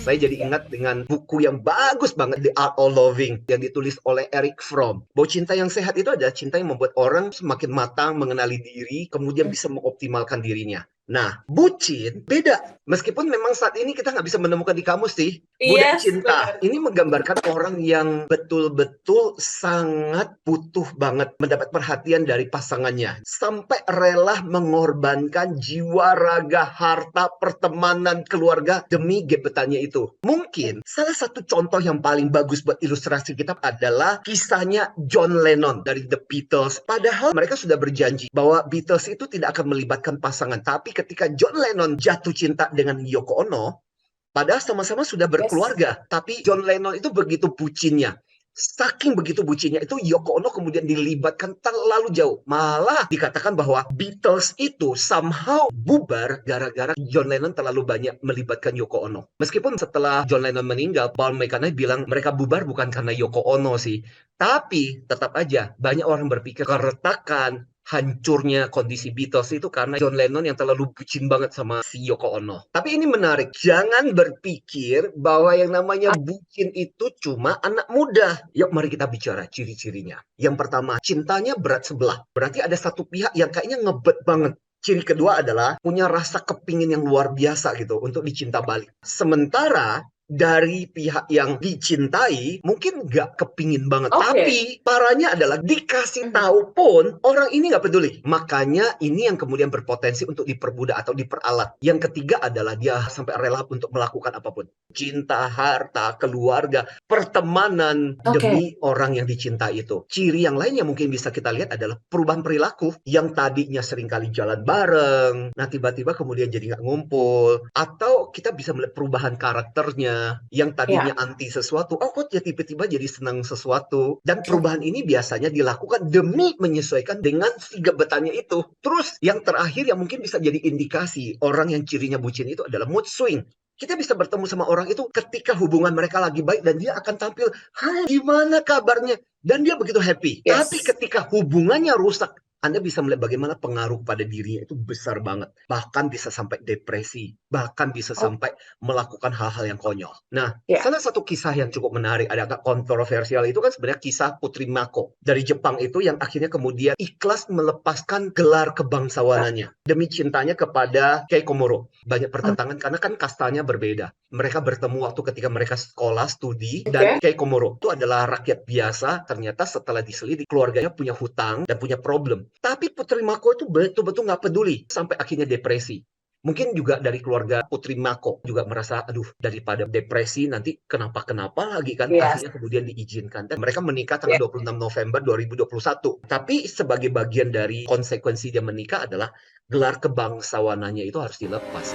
Saya jadi ingat dengan buku yang bagus banget, The Art of Loving, yang ditulis oleh Eric Fromm. Bahwa cinta yang sehat itu adalah cinta yang membuat orang semakin matang mengenali diri, kemudian bisa mengoptimalkan dirinya. Nah, bucin beda. Meskipun memang saat ini kita nggak bisa menemukan di kamus sih. Budak Yes, cinta. benar. Ini menggambarkan orang yang betul-betul sangat butuh banget mendapat perhatian dari pasangannya. Sampai rela mengorbankan jiwa, raga, harta, pertemanan, keluarga demi gebetannya itu. Mungkin salah satu contoh yang paling bagus buat ilustrasi kita adalah kisahnya John Lennon dari The Beatles. Padahal mereka sudah berjanji bahwa Beatles itu tidak akan melibatkan pasangan. Tapi ketika John Lennon jatuh cinta dengan Yoko Ono, padahal sama-sama sudah Yes. berkeluarga, tapi John Lennon itu begitu bucinnya. Saking begitu bucinnya itu Yoko Ono kemudian dilibatkan terlalu jauh. Malah dikatakan bahwa Beatles itu somehow bubar gara-gara John Lennon terlalu banyak melibatkan Yoko Ono. Meskipun setelah John Lennon meninggal, Paul McCartney bilang mereka bubar bukan karena Yoko Ono sih. Tapi tetap aja banyak orang berpikir keretakan, hancurnya kondisi Beatles itu karena John Lennon yang terlalu bucin banget sama si Yoko Ono. Tapi ini menarik, jangan berpikir bahwa yang namanya bucin itu cuma anak muda. Yuk mari kita bicara ciri-cirinya. Yang pertama, cintanya berat sebelah. Berarti ada satu pihak yang kayaknya ngebet banget. Ciri kedua adalah punya rasa kepingin yang luar biasa gitu untuk dicinta balik. Sementara dari pihak yang dicintai mungkin nggak kepingin banget, Oke. tapi parahnya adalah dikasih tahu pun orang ini nggak peduli. Makanya ini yang kemudian berpotensi untuk diperbudak atau diperalat. Yang ketiga adalah dia sampai rela untuk melakukan apapun, cinta, harta, keluarga, pertemanan Oke. demi orang yang dicintai itu. Ciri yang lain yang mungkin bisa kita lihat adalah perubahan perilaku. Yang tadinya seringkali jalan bareng, nah tiba-tiba kemudian jadi nggak ngumpul, atau kita bisa melihat perubahan karakternya yang tadinya Ya. anti sesuatu, oh kok ya tiba-tiba jadi senang sesuatu. Dan Oke. perubahan ini biasanya dilakukan demi menyesuaikan dengan si gebetannya itu. Terus yang terakhir yang mungkin bisa jadi indikasi orang yang cirinya bucin itu adalah mood swing. Kita bisa bertemu sama orang itu ketika hubungan mereka lagi baik dan dia akan tampil, hai gimana kabarnya? Dan dia begitu happy. Tapi Yes. ketika hubungannya rusak, anda bisa melihat bagaimana pengaruh pada dirinya itu besar banget. Bahkan bisa sampai depresi. Bahkan bisa Oh, sampai melakukan hal-hal yang konyol. Nah, ya. salah satu kisah yang cukup menarik, ada agak kontroversial itu kan sebenarnya kisah Putri Mako dari Jepang itu yang akhirnya kemudian ikhlas melepaskan gelar kebangsawanannya demi cintanya kepada Kei Komuro. Banyak pertentangan karena kan kastanya berbeda. Mereka bertemu waktu ketika mereka sekolah, studi, dan Oke. Kei Komuro itu adalah rakyat biasa. Ternyata setelah diselidik, keluarganya punya hutang dan punya problem. Tapi Putri Mako itu betul-betul nggak peduli sampai akhirnya depresi. Mungkin juga dari keluarga Putri Mako juga merasa, aduh daripada depresi nanti kenapa-kenapa lagi kan. Yes. Akhirnya kemudian diizinkan. Dan mereka menikah tanggal Ya. 26 November 2021. Tapi sebagai bagian dari konsekuensi dia menikah adalah gelar kebangsawanannya itu harus dilepas.